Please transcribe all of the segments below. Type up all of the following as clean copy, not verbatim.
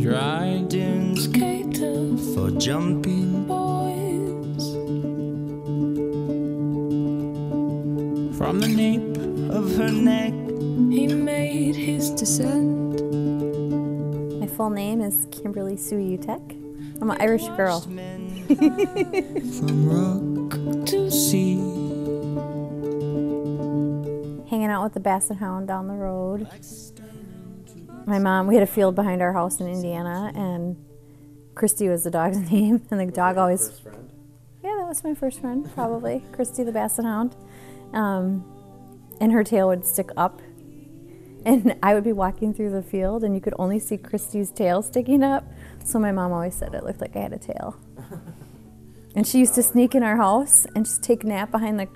Dryden's cater for jumping boys. From the nape of her neck, he made his descent. My full name is Kimberly Sue Utek. I'm an Irish girl. From rock to sea. Hanging out with the Basset Hound down the road. My mom, we had a field behind our house in Indiana, and Christy was the dog's name, and the dog always... First friend? Yeah, that was my first friend, probably. Christy the Basset Hound. And her tail would stick up, and I would be walking through the field, and you could only see Christy's tail sticking up, so my mom always said it looked like I had a tail. And she used to sneak in our house and just take a nap behind the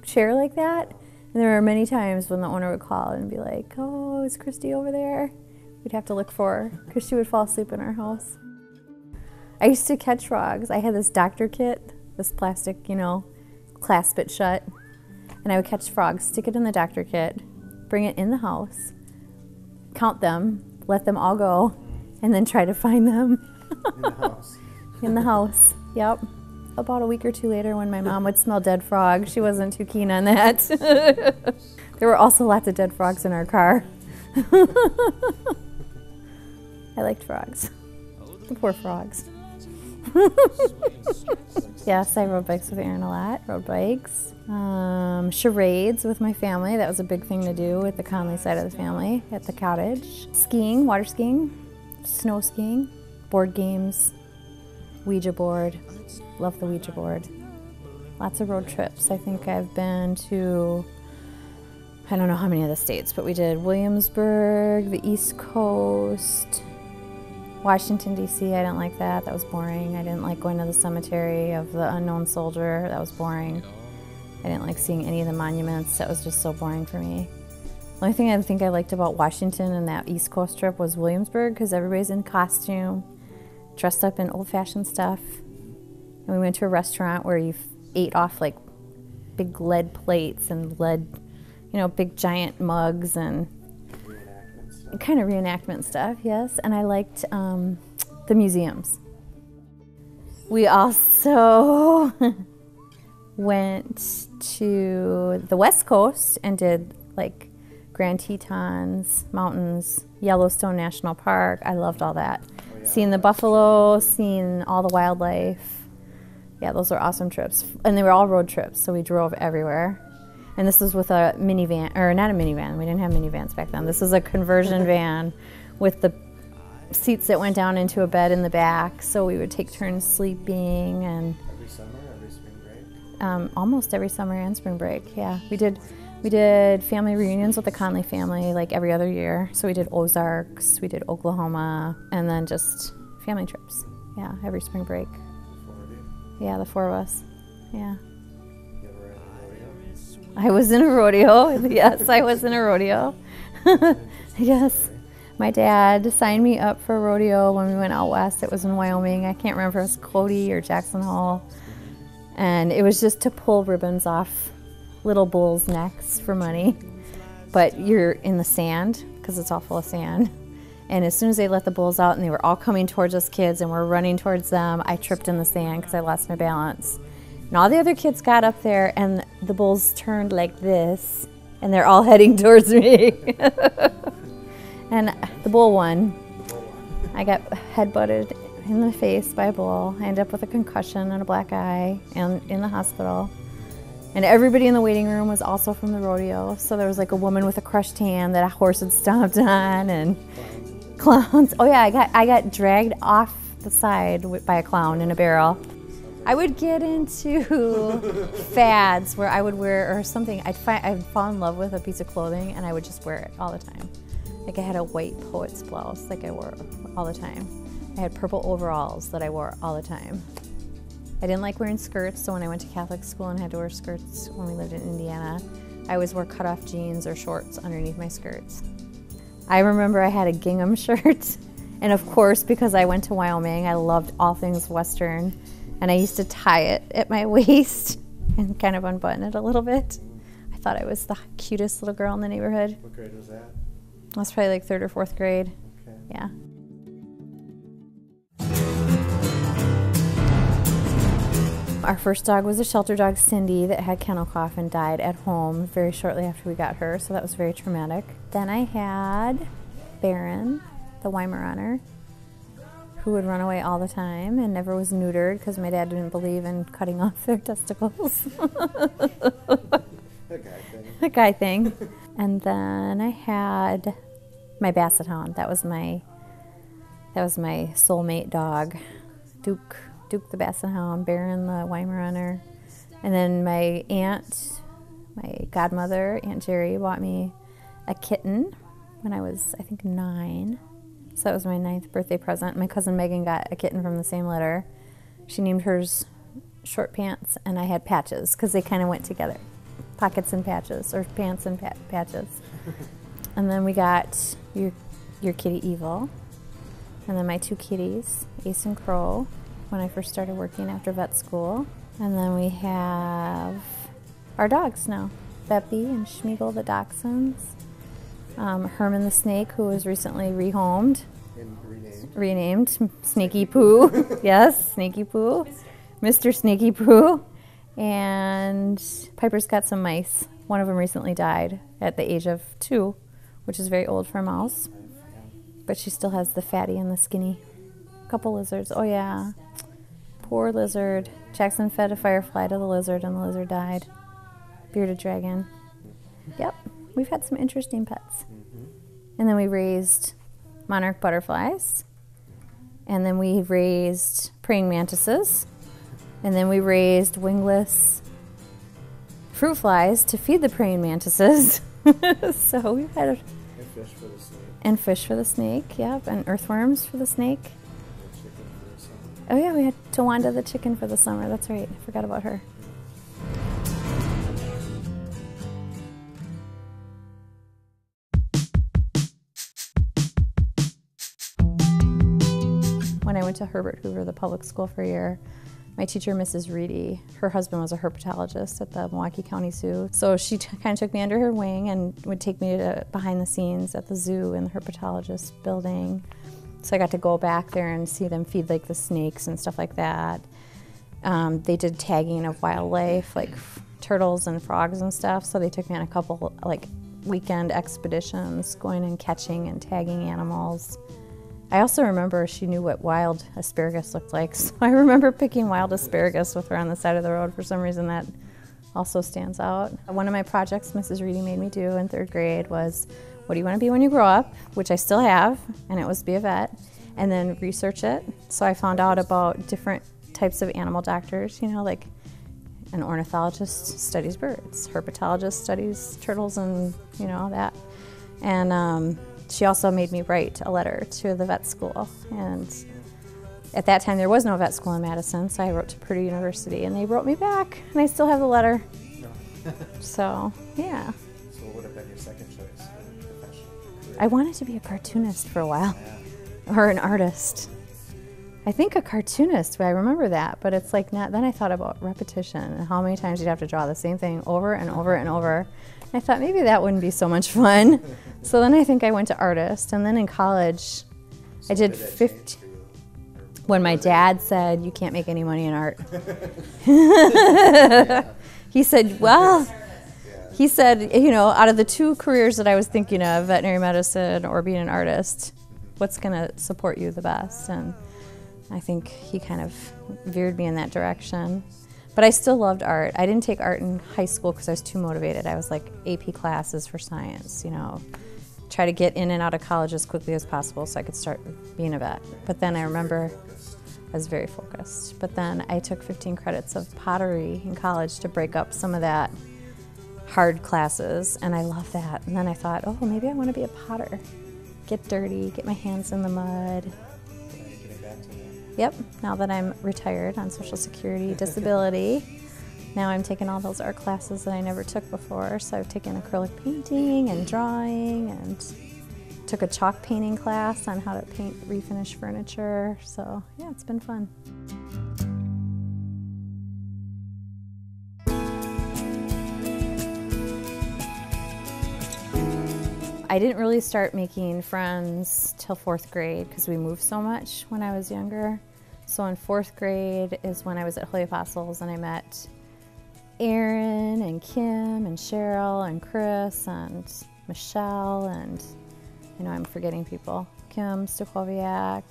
chair like that, and there were many times when the owner would call and be like, "Oh, is Christy over there?" We'd have to look for her because she would fall asleep in our house. I used to catch frogs. I had this doctor kit, this plastic, you know, clasp it shut. And I would catch frogs, stick it in the doctor kit, bring it in the house, count them, let them all go, and then try to find them. In the house? In the house, yep. About a week or two later when my mom would smell dead frogs, she wasn't too keen on that. There were also lots of dead frogs in our car. I liked frogs. The poor frogs. Yes, I rode bikes with Aaron a lot. Rode bikes. Charades with my family. That was a big thing to do with the Conley side of the family at the cottage. Skiing, water skiing, snow skiing, board games, Ouija board. Love the Ouija board. Lots of road trips. I think I've been to, I don't know how many of the states, but we did Williamsburg, the East Coast, Washington, D.C. I didn't like that. That was boring. I didn't like going to the cemetery of the unknown soldier. That was boring. I didn't like seeing any of the monuments. That was just so boring for me. The only thing I think I liked about Washington and that East Coast trip was Williamsburg, because everybody's in costume, dressed up in old-fashioned stuff. And we went to a restaurant where you ate off like big lead plates and lead, you know, big giant mugs and kind of reenactment stuff, yes. And I liked the museums. We also went to the West Coast and did like Grand Tetons, mountains, Yellowstone National Park. I loved all that. Oh, yeah. Seeing the buffalo, seeing all the wildlife. Yeah, those were awesome trips. And they were all road trips, so we drove everywhere. And this was with a minivan, or not a minivan, we didn't have minivans back then. This was a conversion van with the seats that went down into a bed in the back, so we would take turns sleeping. And every summer, every spring break? Almost every summer and spring break, yeah. We did family reunions with the Conley family like every other year. So we did Ozarks, we did Oklahoma, and then just family trips, yeah, every spring break. 4 of you? Yeah, the 4 of us, yeah. You ever in a rodeo? I was in a rodeo. Yes, I was in a rodeo. Yes. My dad signed me up for a rodeo when we went out west. It was in Wyoming. I can't remember if it was Cody or Jackson Hole. And it was just to pull ribbons off little bulls' necks for money. But you're in the sand, because it's all full of sand. And as soon as they let the bulls out and they were all coming towards us kids and we're running towards them, I tripped in the sand because I lost my balance. And all the other kids got up there and the bulls turned like this and they're all heading towards me. And the bull won. I got headbutted in the face by a bull. I ended up with a concussion and a black eye and in the hospital. And everybody in the waiting room was also from the rodeo. So there was like a woman with a crushed hand that a horse had stomped on and clowns. Oh yeah, I got dragged off the side by a clown in a barrel. I would get into fads where I would wear, or something, I'd fall in love with a piece of clothing and I would just wear it all the time. Like I had a white poet's blouse, like I wore all the time. I had purple overalls that I wore all the time. I didn't like wearing skirts, so when I went to Catholic school and had to wear skirts when we lived in Indiana, I always wore cutoff jeans or shorts underneath my skirts. I remember I had a gingham shirt, and of course, because I went to Wyoming, I loved all things Western, and I used to tie it at my waist and kind of unbutton it a little bit. I thought I was the cutest little girl in the neighborhood. What grade was that? I was probably like 3rd or 4th grade. Okay. Yeah. Our first dog was a shelter dog, Cindy, that had kennel cough and died at home very shortly after we got her, so that was very traumatic. Then I had Baron, the Weimaraner, who would run away all the time and never was neutered because my dad didn't believe in cutting off their testicles. A guy thing. A guy thing. And then I had my Basset Hound. That was my soulmate dog, Duke the Basset Hound, Baron the Weimaraner. And then my aunt, my godmother, Aunt Jerry, bought me a kitten when I was, I think, 9. So that was my 9th birthday present. My cousin Megan got a kitten from the same litter. She named hers Short Pants, and I had Patches because they kind of went together. Pockets and patches, or pants and patches. And then we got your kitty Evil. And then my 2 kitties, Ace and Crow, when I first started working after vet school. And then we have our dogs now, Beppy and Schmeagle the Dachshunds, Herman the Snake, who was recently rehomed. And Renamed Snaky Poo. Yes, Snaky Poo. Mr. Snaky Poo. And Piper's got some mice. One of them recently died at the age of 2, which is very old for a mouse. But she still has the fatty and the skinny. Couple lizards. Oh yeah. Poor lizard. Jackson fed a firefly to the lizard and the lizard died. Bearded dragon. Yep. We've had some interesting pets. And then we raised monarch butterflies. And then we raised praying mantises. And then we raised wingless fruit flies to feed the praying mantises. So we've had And fish for the snake. And fish for the snake, yep. And earthworms for the snake. And chicken for the summer. Oh yeah, we had Tawanda the chicken for the summer. That's right. I forgot about her. When I went to Herbert Hoover, the public school for a year, my teacher, Mrs. Reedy, her husband was a herpetologist at the Milwaukee County Zoo. So she kind of took me under her wing and would take me to behind the scenes at the zoo in the herpetologist building. So I got to go back there and see them feed like the snakes and stuff like that. They did tagging of wildlife, like turtles and frogs and stuff. So they took me on a couple like weekend expeditions, going and catching and tagging animals. I also remember she knew what wild asparagus looked like, so I remember picking wild asparagus with her on the side of the road. For some reason, that also stands out. One of my projects Mrs. Reedy made me do in 3rd grade was, what do you want to be when you grow up? Which I still have, and it was be a vet, and then research it. So I found out about different types of animal doctors, you know, like an ornithologist studies birds, herpetologist studies turtles and, you know, that. And she also made me write a letter to the vet school. And at that time, there was no vet school in Madison, so I wrote to Purdue University, and they wrote me back, and I still have the letter. No. So, yeah. So what would have been your second choice profession? I wanted to be a cartoonist for a while, or an artist. I think a cartoonist, I remember that, but it's like not, then I thought about repetition and how many times you'd have to draw the same thing over and over and over. I thought maybe that wouldn't be so much fun. So then I think I went to artist, and then in college, So I did did that 50. change for you? When my dad said, you can't make any money in art. He said, well, he said, you know, out of the 2 careers that I was thinking of, veterinary medicine or being an artist, what's going to support you the best? And I think he kind of veered me in that direction. But I still loved art. I didn't take art in high school because I was too motivated. I was like AP classes for science, you know, try to get in and out of college as quickly as possible so I could start being a vet. But then I remember I was very focused. But then I took 15 credits of pottery in college to break up some of that hard classes, and I love that. And then I thought, oh, maybe I want to be a potter. Get dirty, get my hands in the mud. Getting back Yep, now that I'm retired on Social Security disability, now I'm taking all those art classes that I never took before. So I've taken acrylic painting and drawing and took a chalk painting class on how to paint refinish furniture. So yeah, it's been fun. I didn't really start making friends till 4th grade because we moved so much when I was younger. So in 4th grade is when I was at Holy Apostles and I met Aaron and Kim and Cheryl and Chris and Michelle and I know I'm forgetting people. Kim Stachowiak,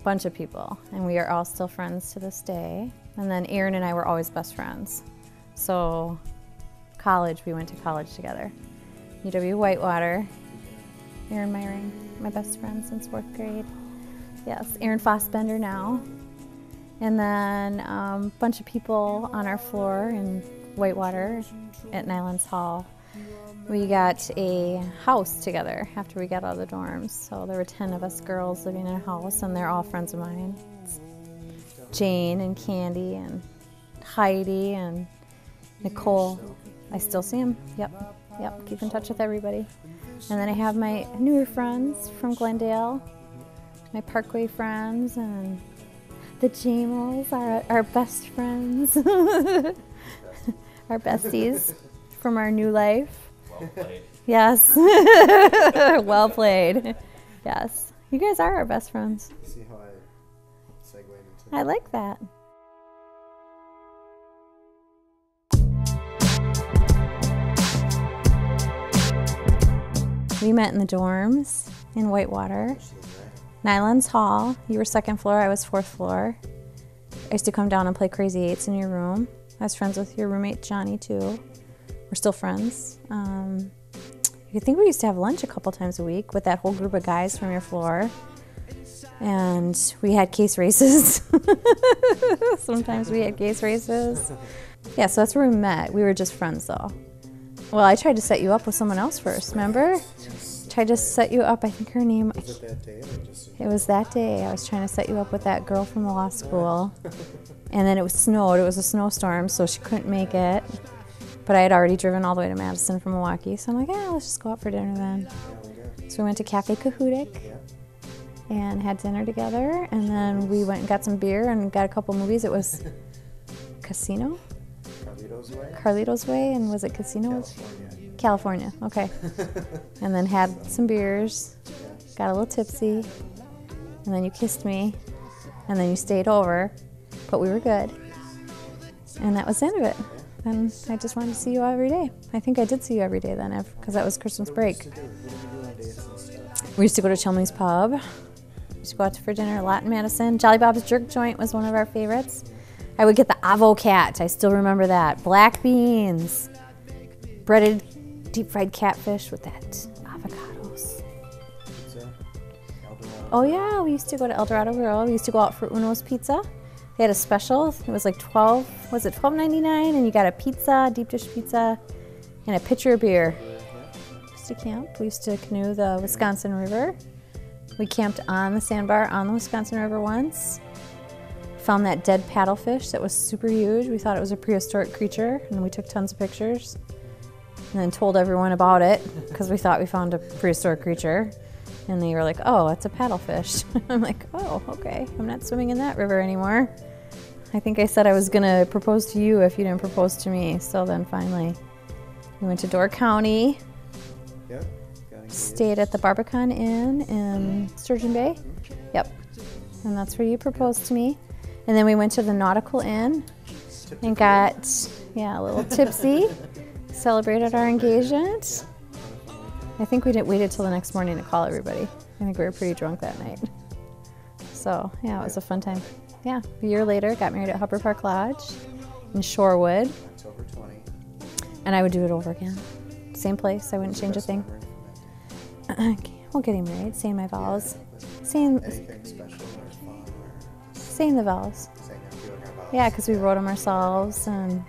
bunch of people. And we are all still friends to this day. And then Aaron and I were always best friends. So college, we went to college together. UW Whitewater. Aaron Myring, my best friend since 4th grade. Yes, Aaron Fossbender now. And then a bunch of people on our floor in Whitewater at Nylands Hall. We got a house together after we got out of the dorms. So there were 10 of us girls living in a house and they're all friends of mine. It's Jane and Candy and Heidi and Nicole. I still see them, yep. Yep, keep in touch with everybody. And then I have my newer friends from Glendale, my Parkway friends, and the Jamos are our best friends, our besties from our new life. Well played. Yes, well played. Yes, you guys are our best friends. See how I segued into I like that. We met in the dorms in Whitewater. Nylands Hall. You were 2nd floor, I was 4th floor. I used to come down and play Crazy Eights in your room. I was friends with your roommate Johnny too. We're still friends. I think we used to have lunch a couple times a week with that whole group of guys from your floor. And we had case races. Sometimes we had case races. Yeah, so that's where we met. We were just friends though. Well, I tried to set you up with someone else first, remember? Tried to set you up, I think her name... Was it that day or just... It was that day. I was trying to set you up with that girl from the law school. And then it snowed. It was a snowstorm, so she couldn't make it. But I had already driven all the way to Madison from Milwaukee, so I'm like, yeah, let's just go out for dinner then. So we went to Cafe Kahudik and had dinner together, and then we went and got some beer and got a couple movies. It was Casino? Carlito's Way? Carlito's Way, and was it Casino? California. Okay. And then had some beers, got a little tipsy, and then you kissed me, and then you stayed over, but we were good. And that was the end of it. And I just wanted to see you every day. I think I did see you every day then, because that was Christmas break. We used to go to Chumley's Pub. We used to go out for dinner a lot in Madison. Jolly Bob's Jerk Joint was one of our favorites. I would get the Avocat. I still remember that. Black beans, breaded deep fried catfish with that avocados. Oh yeah, we used to go to El Dorado Grill. We used to go out for Uno's Pizza. They had a special. It was like $12.99, and you got a pizza, deep dish pizza, and a pitcher of beer. We used to camp. We used to canoe the Wisconsin River. We camped on the sandbar on the Wisconsin River once. Found that dead paddlefish that was super huge. We thought it was a prehistoric creature, and we took tons of pictures. And then told everyone about it because we thought we found a prehistoric creature. And they were like, oh, it's a paddlefish. I'm like, oh, okay. I'm not swimming in that river anymore. I think I said I was going to propose to you if you didn't propose to me. So then finally, we went to Door County. Yep. Stayed at the Barbican Inn in Sturgeon Bay. Yep. And that's where you proposed to me. And then we went to the Nautical Inn and got, a little tipsy. Celebrated our engagement. I think we didn't wait until the next morning to call everybody. I think we were pretty drunk that night. So, yeah, it was a fun time. Yeah, a year later, got married at Hubbard Park Lodge in Shorewood. October 20. And I would do it over again. Same place, I wouldn't change a thing. Well, getting married, saying my vows. Saying Anything special or fun or saying the vows. saying I'm doing our vows? Yeah, because we wrote them ourselves, and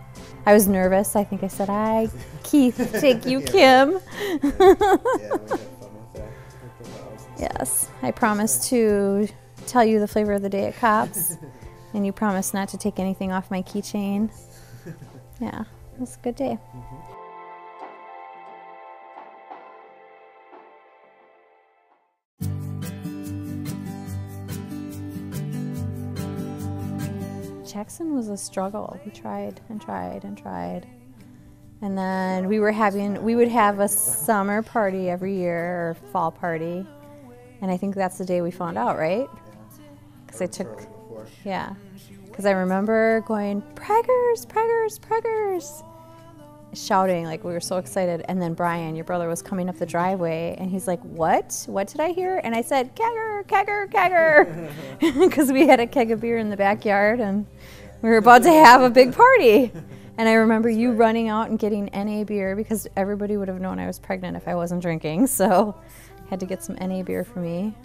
I was nervous. I think I said, I, Keith, take you, Kim. Yeah, we had fun with that. With the vows. Yes, I promised to tell you the flavor of the day at Cops, and you promise not to take anything off my keychain. Yeah, it was a good day. Jackson was a struggle. We tried and tried and tried. And then we would have a summer party every year, or fall party. And I think that's the day we found out, right? Because because I remember going, Preggers, Preggers, Preggers, shouting like we were so excited. And then Brian, your brother, was coming up the driveway, and he's like, what? What did I hear? And I said, Kegger, Kegger, Kegger, because we had a keg of beer in the backyard, and we were about to have a big party. And I remember you running out and getting NA beer, because everybody would have known I was pregnant if I wasn't drinking. So I had to get some NA beer for me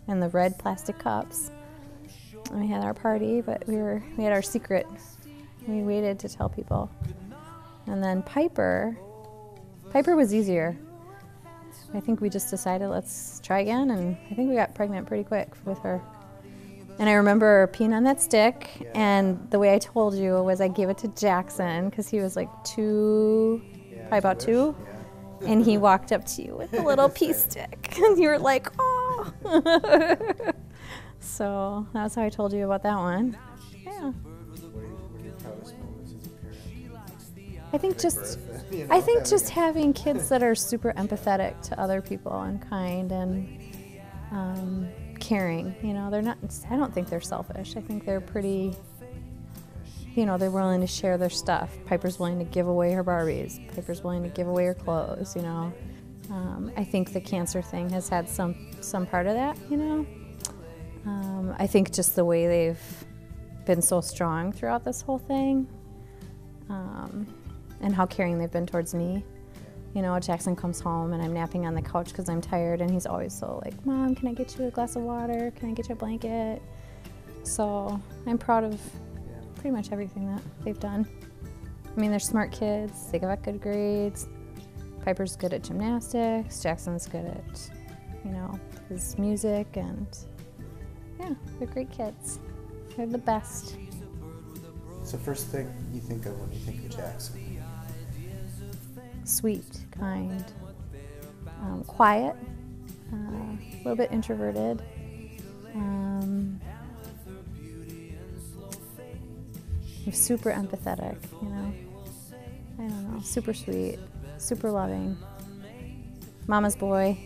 in the red plastic cups. And we had our party, but we had our secret. We waited to tell people. And then Piper was easier. I think we just decided, let's try again, and I think we got pregnant pretty quick with her. And I remember peeing on that stick, and the way I told you was I gave it to Jackson because he was like probably about two, and he walked up to you with a little pee stick, and you were like, oh. So that's how I told you about that one. Yeah. What are your proudest moments as a parent? I think just having kids that are super empathetic to other people and kind and caring. You know, I don't think they're selfish. I think they're pretty, they're willing to share their stuff. Piper's willing to give away her Barbies. Piper's willing to give away her clothes, I think the cancer thing has had some part of that, I think just the way they've been so strong throughout this whole thing, and how caring they've been towards me. Jackson comes home and I'm napping on the couch because I'm tired, and he's always so like, Mom, can I get you a glass of water? Can I get you a blanket? So I'm proud of pretty much everything that they've done. I mean, they're smart kids. They got good grades. Piper's good at gymnastics. Jackson's good at, his music, and yeah, they're great kids. They're the best. So first thing you think of when you think of Jackson? Sweet, kind, quiet, a little bit introverted. Super empathetic, I don't know, super sweet, super loving. Mama's boy.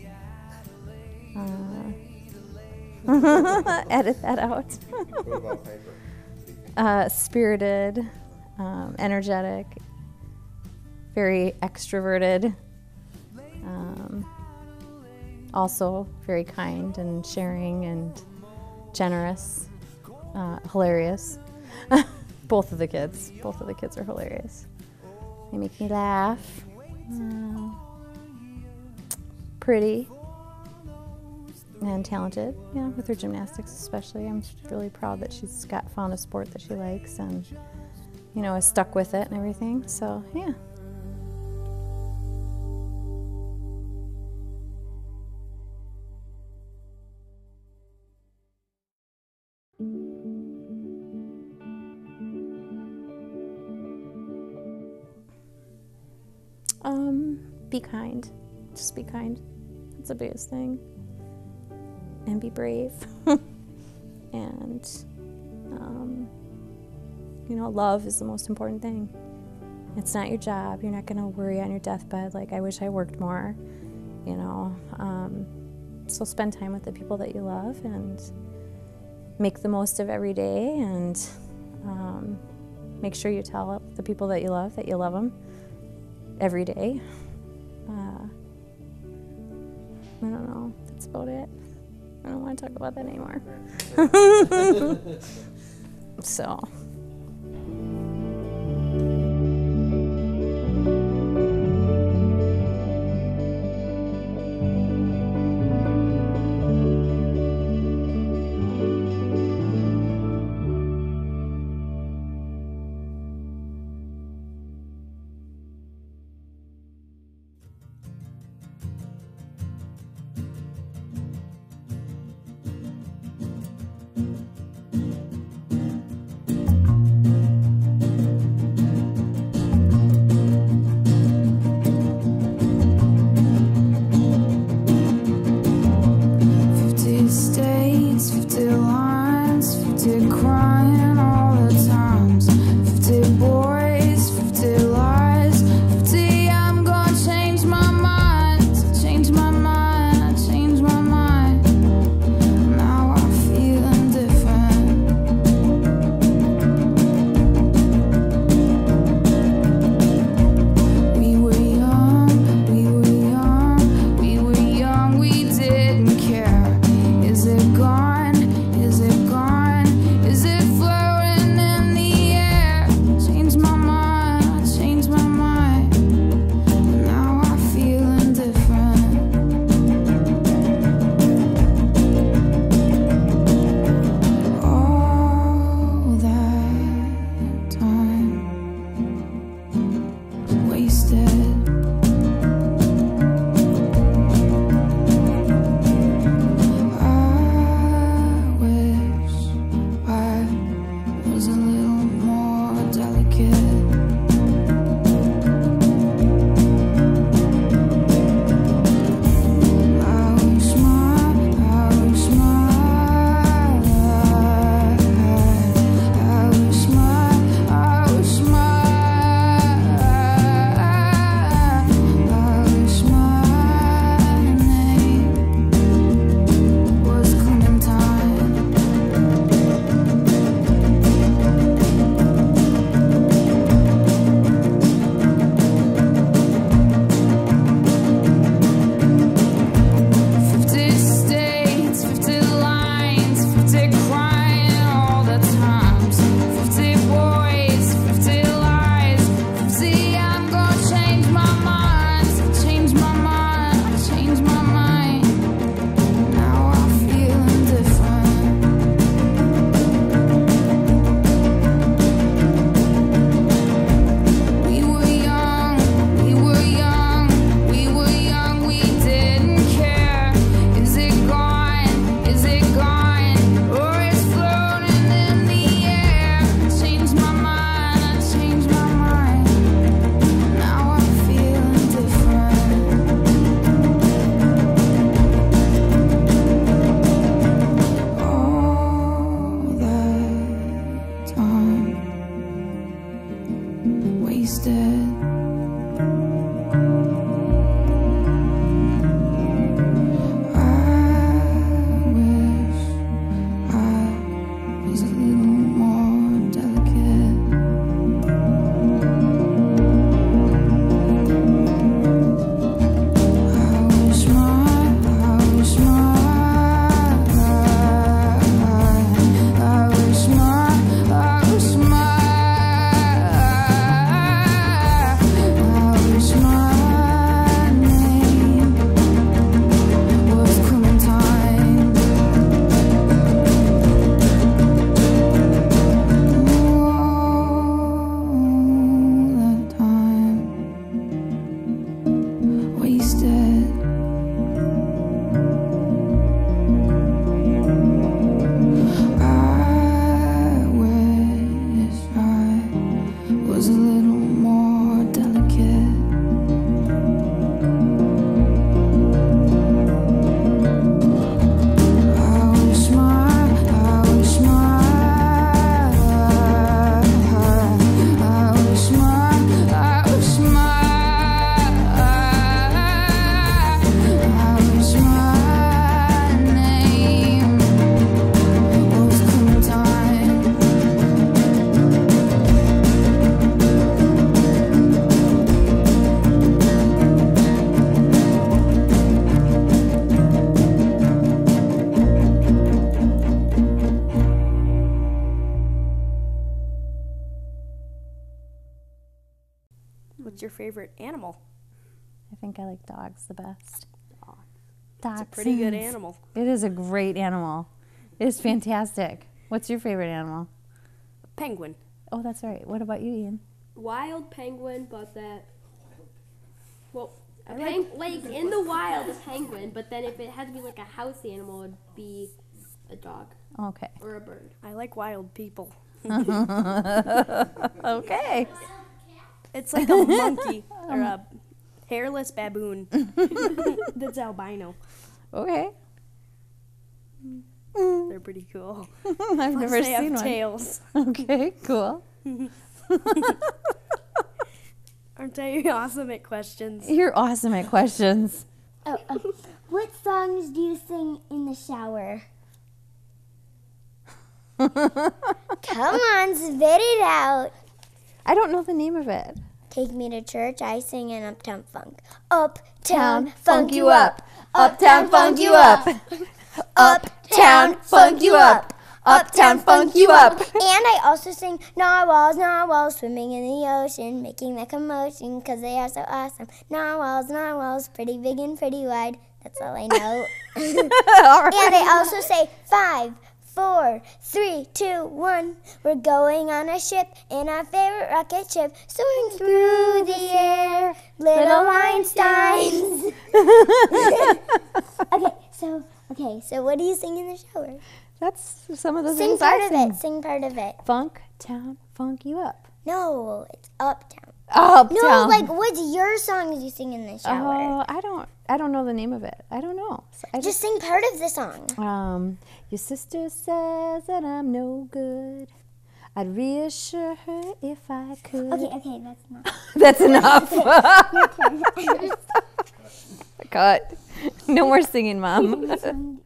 Edit that out. What about Piper? Spirited, energetic, very extroverted, also very kind and sharing and generous, hilarious. Both of the kids are hilarious. They make me laugh. Pretty and talented, with her gymnastics especially. I'm really proud that she's found a sport that she likes and, is stuck with it and everything. So, yeah. Be kind. Just be kind. That's the biggest thing. And be brave. And, love is the most important thing. It's not your job. You're not going to worry on your deathbed like, I wish I worked more, So spend time with the people that you love and make the most of every day, and make sure you tell the people that you love them every day. I don't know. That's about it. I don't want to talk about that anymore. So. was a little more delicate. What's your favorite animal? I think I like dogs the best. It's a pretty good animal. It is a great animal. It is fantastic. What's your favorite animal? Penguin. Oh, that's right. What about you, Ian? Wild penguin, but that. Well, like in the wild, a penguin, but then if it had to be like a house animal, it'd be a dog. Okay. Or a bird. I like wild people. Okay. It's like a monkey or a hairless baboon that's albino. Okay. They're pretty cool. I've never they seen have one. tails. Okay, cool. Aren't I awesome at questions? You're awesome at questions. What songs do you sing in the shower? Come on, spit it out. I don't know the name of it. Take Me to Church, I sing in Uptown Funk. Uptown, Funk you up. Uptown, funk you up. Uptown, funk you up. Uptown, funk you up. And I also sing narwhals, swimming in the ocean, making that commotion, because they are so awesome. Narwhals, pretty big and pretty wide. That's all I know. All right. And I also say 5, 4, 3, 2, 1. We're going on a ship in our favorite rocket ship, soaring through the air, little Einsteins. Okay, so Okay, so what do you sing in the shower? That's some of the Sing things part I of sing. it. Sing part of it. Funk Town, funk you up. No, it's Uptown. Uptown. No, like what's your song you sing in the shower? Oh, I don't know the name of it. I don't know. So I Just sing part of the song. Your sister says that I'm no good. I'd reassure her if I could. Okay, that's not. That's enough. Your turn. Cut. No more singing, Mom. This one.